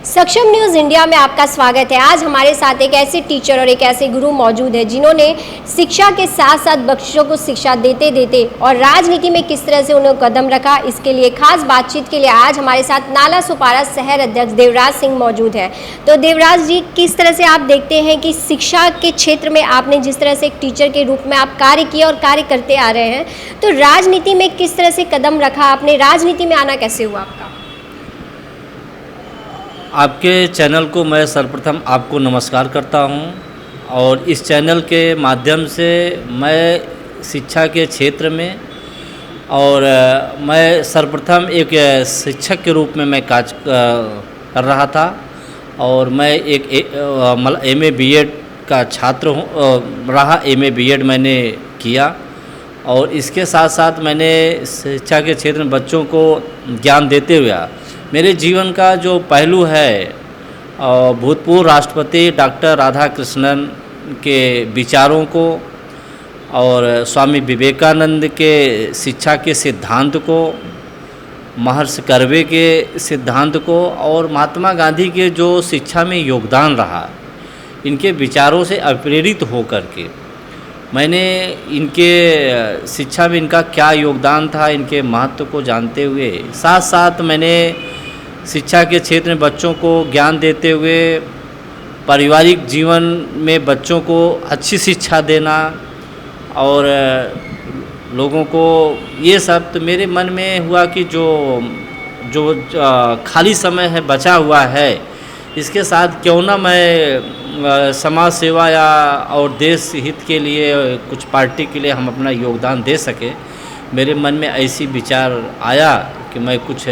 सक्षम news India में आपका स्वागत है। आज हमारे साथ एक ऐसे टीचर और एक ऐसे गुरु मौजूद है जिन्होंने शिक्षा के साथ साथ बच्चों को शिक्षा देते देते और राजनीति में किस तरह से उन्होंने कदम रखा, इसके लिए खास बातचीत के लिए आज हमारे साथ नाला सुपारा शहर अध्यक्ष देवराज सिंह मौजूद है। तो देवराज जी, किस तरह से आप देखते हैं कि शिक्षा के क्षेत्र में आपने जिस तरह से एक टीचर के रूप में आप कार्य किया और कार्य करते आ रहे हैं, तो राजनीति में किस तरह से कदम रखा आपने, राजनीति में आना कैसे हुआ आपका? आपके चैनल को मैं सर्वप्रथम आपको नमस्कार करता हूं और इस चैनल के माध्यम से मैं शिक्षा के क्षेत्र में और मैं सर्वप्रथम एक शिक्षक के रूप में मैं कार्य कर रहा था और मैं एक एमए बीएड का छात्र रहा। एमए बीएड मैंने किया और इसके साथ साथ मैंने शिक्षा के क्षेत्र में बच्चों को ज्ञान देते हुए मेरे जीवन का जो पहलू है भूतपूर्व राष्ट्रपति डॉक्टर राधाकृष्णन के विचारों को और स्वामी विवेकानंद के शिक्षा के सिद्धांत को, महर्षि कर्वे के सिद्धांत को और महात्मा गांधी के जो शिक्षा में योगदान रहा, इनके विचारों से प्रेरित होकर के मैंने इनके शिक्षा में इनका क्या योगदान था, इनके महत्व को जानते हुए साथ साथ मैंने शिक्षा के क्षेत्र में बच्चों को ज्ञान देते हुए पारिवारिक जीवन में बच्चों को अच्छी शिक्षा देना और लोगों को ये सब, तो मेरे मन में हुआ कि जो खाली समय है बचा हुआ है, इसके साथ क्यों ना मैं समाज सेवा या और देश हित के लिए कुछ पार्टी के लिए हम अपना योगदान दे सके। मेरे मन में ऐसी विचार आया कि मैं कुछ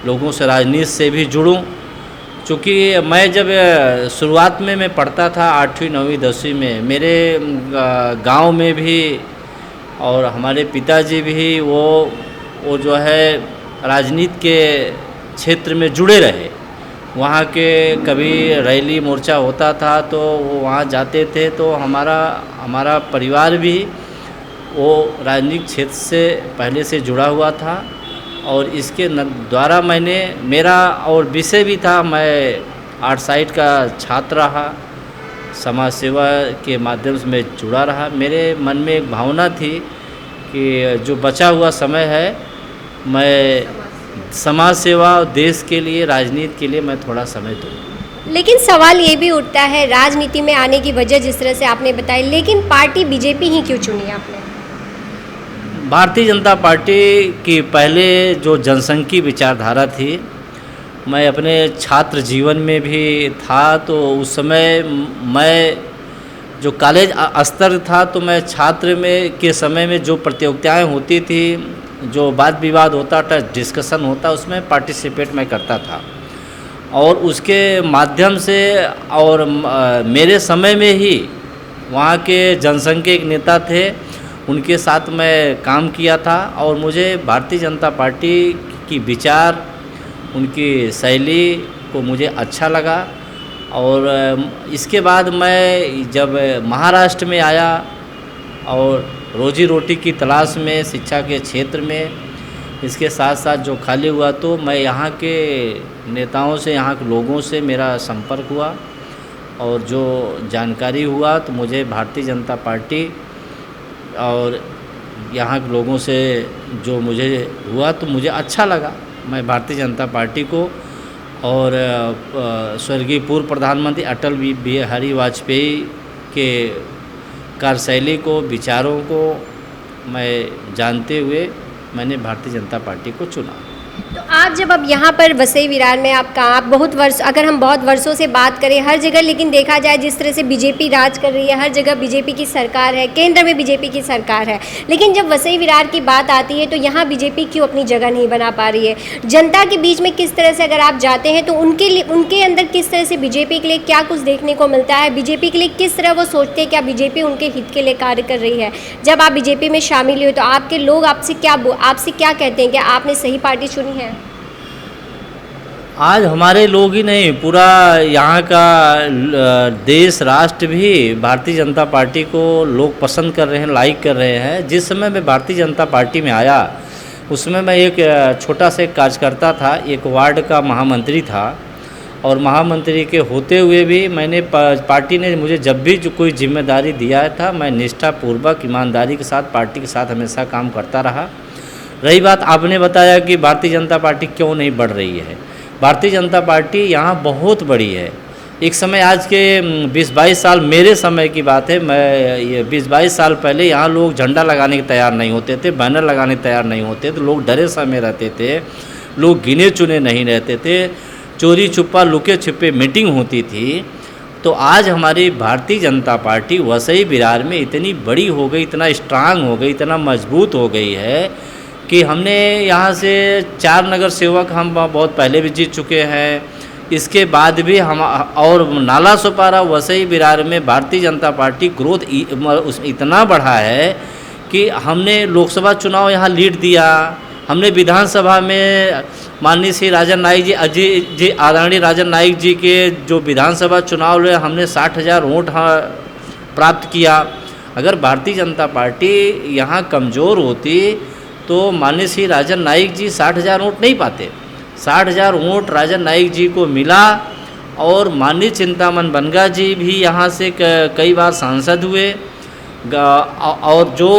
लोगों से राजनीति से भी जुड़ूं, क्योंकि मैं जब शुरुआत में मैं पढ़ता था 8वीं 9वीं 10वीं में, मेरे गांव में भी और हमारे पिताजी भी वो जो है राजनीति के क्षेत्र में जुड़े रहे। वहाँ के कभी रैली मोर्चा होता था तो वो वहाँ जाते थे, तो हमारा परिवार भी वो राजनीतिक क्षेत्र से पहले से जुड़ा हुआ था और इसके द्वारा मेरा और विषय भी था, मैं आर्ट साइड का छात्र रहा, समाज सेवा के माध्यम से मैं जुड़ा रहा। मेरे मन में एक भावना थी कि जो बचा हुआ समय है मैं समाज सेवा और देश के लिए, राजनीति के लिए मैं थोड़ा समय दूँ। लेकिन सवाल ये भी उठता है, राजनीति में आने की वजह जिस तरह से आपने बताई, लेकिन पार्टी बीजेपी ही क्यों चुनी आपने? भारतीय जनता पार्टी की पहले जो जनसंघी विचारधारा थी, मैं अपने छात्र जीवन में भी था, तो उस समय मैं जो कॉलेज स्तर था तो मैं छात्र में के समय में जो प्रतियोगिताएं होती थी, जो वाद विवाद होता था, डिस्कशन होता, उसमें पार्टिसिपेट मैं करता था और उसके माध्यम से और मेरे समय में ही वहाँ के जनसंघ के एक नेता थे, उनके साथ मैं काम किया था और मुझे भारतीय जनता पार्टी की विचार, उनकी शैली को मुझे अच्छा लगा। और इसके बाद मैं जब महाराष्ट्र में आया और रोजी रोटी की तलाश में शिक्षा के क्षेत्र में, इसके साथ साथ जो खाली हुआ, तो मैं यहाँ के नेताओं से, यहाँ के लोगों से मेरा संपर्क हुआ और जो जानकारी हुआ तो मुझे भारतीय जनता पार्टी और यहाँ के लोगों से जो मुझे हुआ तो मुझे अच्छा लगा। मैं भारतीय जनता पार्टी को और स्वर्गीय पूर्व प्रधानमंत्री अटल बिहारी वाजपेयी के कार्यशैली को, विचारों को मैं जानते हुए मैंने भारतीय जनता पार्टी को चुना। तो आप जब अब यहाँ पर वसई विरार में आप बहुत वर्ष, अगर हम बहुत वर्षों से बात करें हर जगह, लेकिन देखा जाए जिस तरह से बीजेपी राज कर रही है, हर जगह बीजेपी की सरकार है, केंद्र में बीजेपी की सरकार है, लेकिन जब वसई विरार की बात आती है तो यहाँ बीजेपी क्यों अपनी जगह नहीं बना पा रही है? जनता के बीच में किस तरह से अगर आप जाते हैं तो उनके अंदर किस तरह से बीजेपी के लिए क्या कुछ देखने को मिलता है? बीजेपी के लिए किस तरह वो सोचते हैं, क्या बीजेपी उनके हित के लिए कार्य कर रही है? जब आप बीजेपी में शामिल हुए तो आपके लोग आपसे क्या कहते हैं कि आपने सही पार्टी चुनी है? आज हमारे लोग ही नहीं, पूरा यहाँ का देश राष्ट्र भी भारतीय जनता पार्टी को लोग पसंद कर रहे हैं, लाइक कर रहे हैं। जिस समय मैं भारतीय जनता पार्टी में आया, उसमें मैं एक छोटा सा एक कार्यकर्ता था, एक वार्ड का महामंत्री था। और महामंत्री के होते हुए भी मैंने पार्टी ने मुझे जब भी जो कोई जिम्मेदारी दिया था, मैं निष्ठापूर्वक ईमानदारी के साथ पार्टी के साथ हमेशा काम करता रहा। रही बात आपने बताया कि भारतीय जनता पार्टी क्यों नहीं बढ़ रही है, भारतीय जनता पार्टी यहाँ बहुत बड़ी है। एक समय, आज के 20-22 साल मेरे समय की बात है, मैं ये 20-22 साल पहले यहाँ लोग झंडा लगाने के तैयार नहीं होते थे, बैनर लगाने के तैयार नहीं होते थे, लोग डरे समय रहते थे, लोग गिने चुने नहीं रहते थे, चोरी छुपा लुके छिपे मीटिंग होती थी। तो आज हमारी भारतीय जनता पार्टी वसई विरार में इतनी बड़ी हो गई, इतना स्ट्रांग हो गई, इतना मजबूत हो गई है कि हमने यहाँ से 4 नगर सेवक हम बहुत पहले भी जीत चुके हैं। इसके बाद भी हम और नाला सोपारा वसई विरार में भारतीय जनता पार्टी ग्रोथ इतना बढ़ा है कि हमने लोकसभा चुनाव यहाँ लीड दिया, हमने विधानसभा में माननीय श्री राजन नाईक जी, अजय जी, आदरणीय राजन नाईक जी के जो विधानसभा चुनाव लड़े, हमने 60,000 वोट प्राप्त किया। अगर भारतीय जनता पार्टी यहाँ कमज़ोर होती तो माननीय श्री राजन नाईक जी 60,000 वोट नहीं पाते। 60,000 वोट राजन नाईक जी को मिला और माननीय चिंतामन बनगा जी भी यहाँ से कई बार सांसद हुए। और जो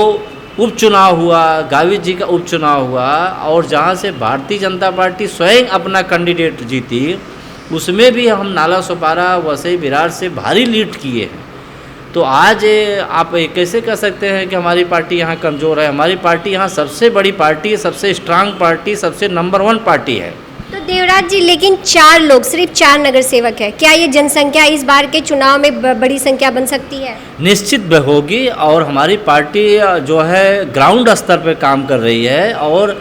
उपचुनाव हुआ, गावित जी का उपचुनाव हुआ, और जहाँ से भारतीय जनता पार्टी स्वयं अपना कैंडिडेट जीती, उसमें भी हम नाला सोपारा वसई विरार से भारी लीड किए हैं। तो आज आप कैसे कह सकते हैं कि हमारी पार्टी यहाँ कमज़ोर है? हमारी पार्टी यहाँ सबसे बड़ी पार्टी है, सबसे स्ट्रांग पार्टी, सबसे नंबर 1 पार्टी है। तो देवराज जी, लेकिन 4 लोग, सिर्फ 4 नगर सेवक है, क्या ये जनसंख्या इस बार के चुनाव में बड़ी संख्या बन सकती है? निश्चित होगी। और हमारी पार्टी जो है ग्राउंड स्तर पर काम कर रही है। और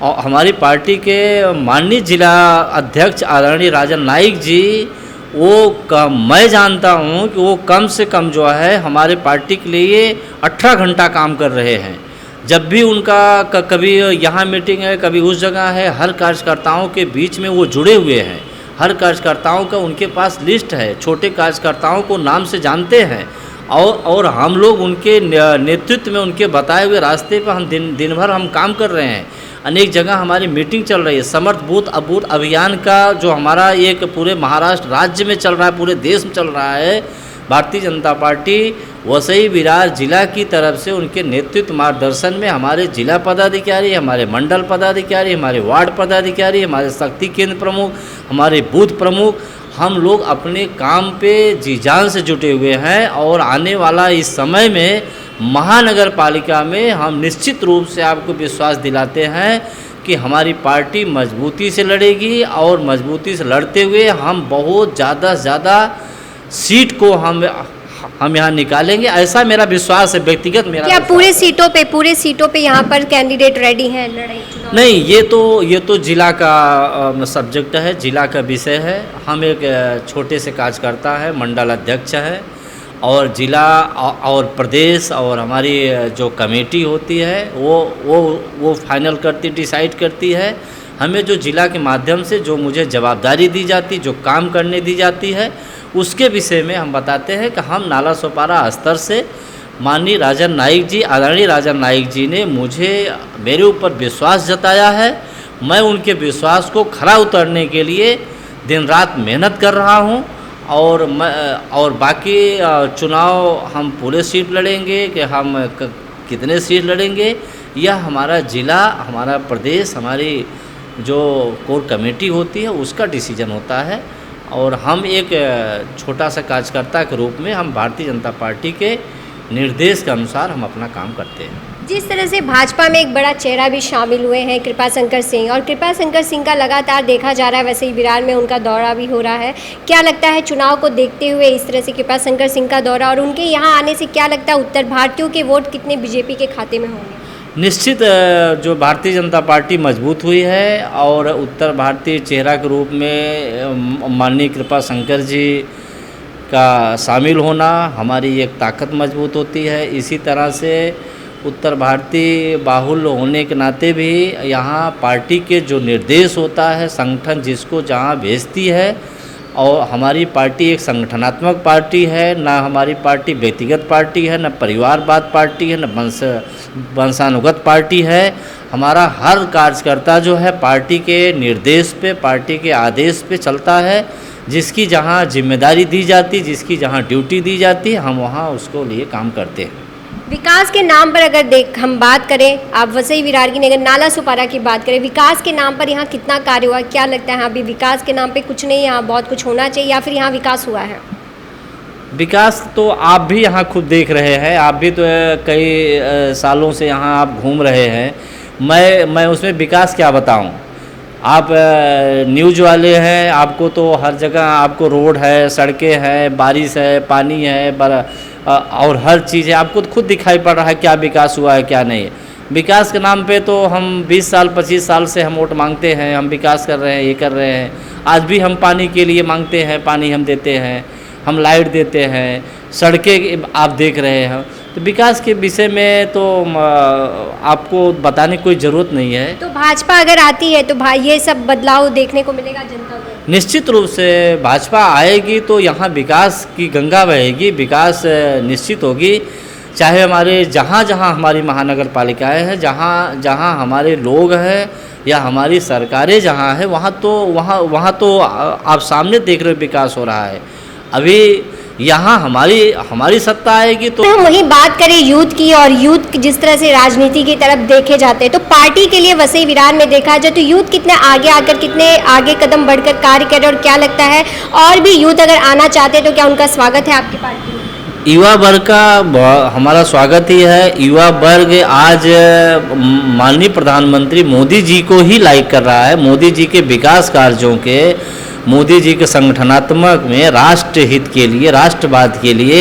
हमारी पार्टी के माननीय जिला अध्यक्ष आदरणीय राजन नाईक जी, मैं जानता हूँ कि वो कम से कम जो है हमारे पार्टी के लिए 18 घंटा काम कर रहे हैं। जब भी उनका कभी यहाँ मीटिंग है, कभी उस जगह है, हर कार्यकर्ताओं के बीच में वो जुड़े हुए हैं। हर कार्यकर्ताओं का उनके पास लिस्ट है, छोटे कार्यकर्ताओं को नाम से जानते हैं। और हम लोग उनके नेतृत्व में, उनके बताए हुए रास्ते पर हम दिन भर हम काम कर रहे हैं। अनेक जगह हमारी मीटिंग चल रही है। समर्थ बूथ अबूथ अभियान का जो हमारा एक पूरे महाराष्ट्र राज्य में चल रहा है, पूरे देश में चल रहा है, भारतीय जनता पार्टी वसई विरार जिला की तरफ से उनके नेतृत्व मार्गदर्शन में हमारे जिला पदाधिकारी, हमारे मंडल पदाधिकारी, हमारे वार्ड पदाधिकारी, हमारे शक्ति केंद्र प्रमुख, हमारे बूथ प्रमुख, हम लोग अपने काम पे जी जान से जुटे हुए हैं। और आने वाला इस समय में महानगर पालिका में हम निश्चित रूप से आपको विश्वास दिलाते हैं कि हमारी पार्टी मजबूती से लड़ेगी। और मजबूती से लड़ते हुए हम बहुत ज़्यादा से ज़्यादा सीट को हम यहाँ निकालेंगे, ऐसा मेरा विश्वास है, व्यक्तिगत मेरा। क्या पूरे सीटों पे यहाँ पर कैंडिडेट रेडी हैं लड़ाई चुनाव? नहीं, ये तो जिला का सब्जेक्ट है, जिला का विषय है। हम एक छोटे से कार्यकर्ता है, मंडल अध्यक्ष है, और जिला और प्रदेश और हमारी जो कमेटी होती है वो फाइनल करती, डिसाइड करती है। हमें जो जिला के माध्यम से जो मुझे जवाबदारी दी जाती, जो काम करने दी जाती है, उसके विषय में हम बताते हैं कि हम नाला सोपारा स्तर से माननीय राजन नाईक जी, आदरणीय राजन नाईक जी ने मेरे ऊपर विश्वास जताया है। मैं उनके विश्वास को खरा उतरने के लिए दिन रात मेहनत कर रहा हूं। और बाकी चुनाव हम पूरे सीट लड़ेंगे कि हम कितने सीट लड़ेंगे, यह हमारा जिला, हमारा प्रदेश, हमारी जो कोर कमेटी होती है उसका डिसीजन होता है। और हम एक छोटा सा कार्यकर्ता के रूप में हम भारतीय जनता पार्टी के निर्देश के अनुसार हम अपना काम करते हैं। जिस तरह से भाजपा में एक बड़ा चेहरा भी शामिल हुए हैं कृपाशंकर सिंह, और कृपाशंकर सिंह का लगातार देखा जा रहा है वैसे ही विरार में उनका दौरा भी हो रहा है, क्या लगता है चुनाव को देखते हुए इस तरह से कृपाशंकर सिंह का दौरा और उनके यहाँ आने से क्या लगता है उत्तर भारतीयों के वोट कितने बीजेपी के खाते में होंगे? निश्चित जो भारतीय जनता पार्टी मजबूत हुई है और उत्तर भारतीय चेहरा के रूप में माननीय कृपाशंकर जी का शामिल होना हमारी एक ताकत मजबूत होती है। इसी तरह से उत्तर भारतीय बाहुल्य होने के नाते भी यहाँ पार्टी के जो निर्देश होता है, संगठन जिसको जहाँ भेजती है, और हमारी पार्टी एक संगठनात्मक पार्टी है, ना हमारी पार्टी व्यक्तिगत पार्टी है, न परिवारवाद पार्टी है, न वंशानुगत पार्टी है। हमारा हर कार्यकर्ता जो है पार्टी के निर्देश पे, पार्टी के आदेश पे चलता है। जिसकी जहाँ जिम्मेदारी दी जाती, जिसकी जहाँ ड्यूटी दी जाती, हम वहाँ उसको लिए काम करते हैं। विकास के नाम पर अगर हम बात करें, आप वसई विरार की नगर नाला सुपारा की बात करें, विकास के नाम पर यहाँ कितना कार्य हुआ, क्या लगता है अभी विकास के नाम पे कुछ नहीं, यहाँ बहुत कुछ होना चाहिए, या फिर यहाँ विकास हुआ है? विकास तो आप भी यहाँ खुद देख रहे हैं, आप भी तो कई सालों से यहाँ आप घूम रहे हैं। मैं उसमें विकास क्या बताऊँ। आप न्यूज़ वाले हैं, आपको तो हर जगह आपको रोड है, सड़कें हैं, बारिश है, पानी है, और हर चीज़ है, आपको तो खुद दिखाई पड़ रहा है क्या विकास हुआ है क्या नहीं। विकास के नाम पे तो हम 20 साल 25 साल से हम वोट मांगते हैं, हम विकास कर रहे हैं, ये कर रहे हैं। आज भी हम पानी के लिए मांगते हैं, पानी हम देते हैं, हम लाइट देते हैं, सड़कें आप देख रहे हैं। तो विकास के विषय में तो आपको बताने की कोई ज़रूरत नहीं है। तो भाजपा अगर आती है तो भाई ये सब बदलाव देखने को मिलेगा जनता को? निश्चित रूप से भाजपा आएगी तो यहाँ विकास की गंगा बहेगी, विकास निश्चित होगी। चाहे हमारे जहाँ जहाँ हमारी महानगर पालिकाएँ हैं, जहाँ जहाँ हमारे लोग हैं, या हमारी सरकारें जहाँ हैं, वहाँ तो आप सामने देख रहे हो विकास हो रहा है। अभी यहाँ हमारी सत्ता आएगी तो हम वहीं बात करें यूथ की, और यूथ जिस तरह से राजनीति की तरफ देखे जाते हैं, तो पार्टी के लिए वसई विरार में देखा जाए तो यूथ कितने आगे आकर, कितने आगे कदम बढ़कर कार्य कर रहे हैं, और क्या लगता है और भी यूथ अगर आना चाहते हैं तो क्या उनका स्वागत है आपकी पार्टी में? युवा वर्ग का हमारा स्वागत ही है। युवा वर्ग आज माननीय प्रधानमंत्री मोदी जी को ही लाइक कर रहा है। मोदी जी के विकास कार्यों के, मोदी जी के संगठनात्मक में राष्ट्र हित के लिए, राष्ट्रवाद के लिए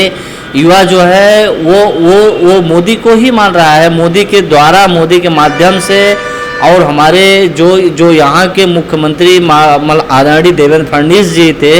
युवा जो है वो मोदी को ही मान रहा है। मोदी के द्वारा, मोदी के माध्यम से, और हमारे जो यहाँ के मुख्यमंत्री आदरणीय देवेंद्र फडणवीस जी थे,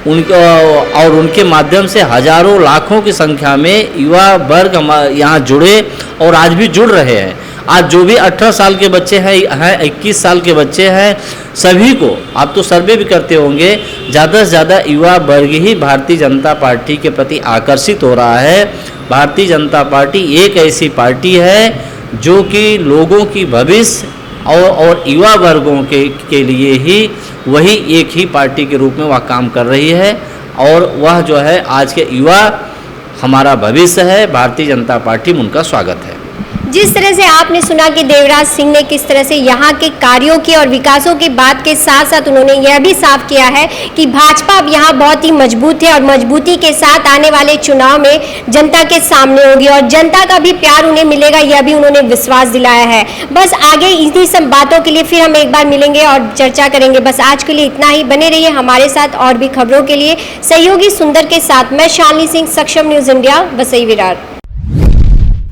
उनके माध्यम से हजारों लाखों की संख्या में युवा वर्ग यहाँ जुड़े और आज भी जुड़ रहे हैं। आज जो भी 18 साल के बच्चे हैं, 21 साल के बच्चे हैं, सभी को, आप तो सर्वे भी करते होंगे, ज़्यादा से ज़्यादा युवा वर्ग ही भारतीय जनता पार्टी के प्रति आकर्षित हो रहा है। भारतीय जनता पार्टी एक ऐसी पार्टी है जो कि लोगों की भविष्य और युवा वर्गों के लिए ही वही एक ही पार्टी के रूप में वह काम कर रही है, और वह जो है आज के युवा हमारा भविष्य है। भारतीय जनता पार्टी में उनका स्वागत है। जिस तरह से आपने सुना कि देवराज सिंह ने किस तरह से यहाँ के कार्यों की और विकासों की बात के साथ साथ उन्होंने यह भी साफ किया है कि भाजपा अब यहाँ बहुत ही मजबूत है, और मजबूती के साथ आने वाले चुनाव में जनता के सामने होगी, और जनता का भी प्यार उन्हें मिलेगा, यह भी उन्होंने विश्वास दिलाया है। बस आगे इन्हीं सब बातों के लिए फिर हम एक बार मिलेंगे और चर्चा करेंगे। बस आज के लिए इतना ही। बने रहिए हमारे साथ और भी खबरों के लिए। सहयोगी सुंदर के साथ मैं शालिनी सिंह, सक्षम न्यूज इंडिया, वसई विरार।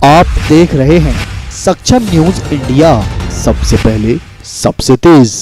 आप देख रहे हैं सक्षम न्यूज इंडिया, सबसे पहले सबसे तेज।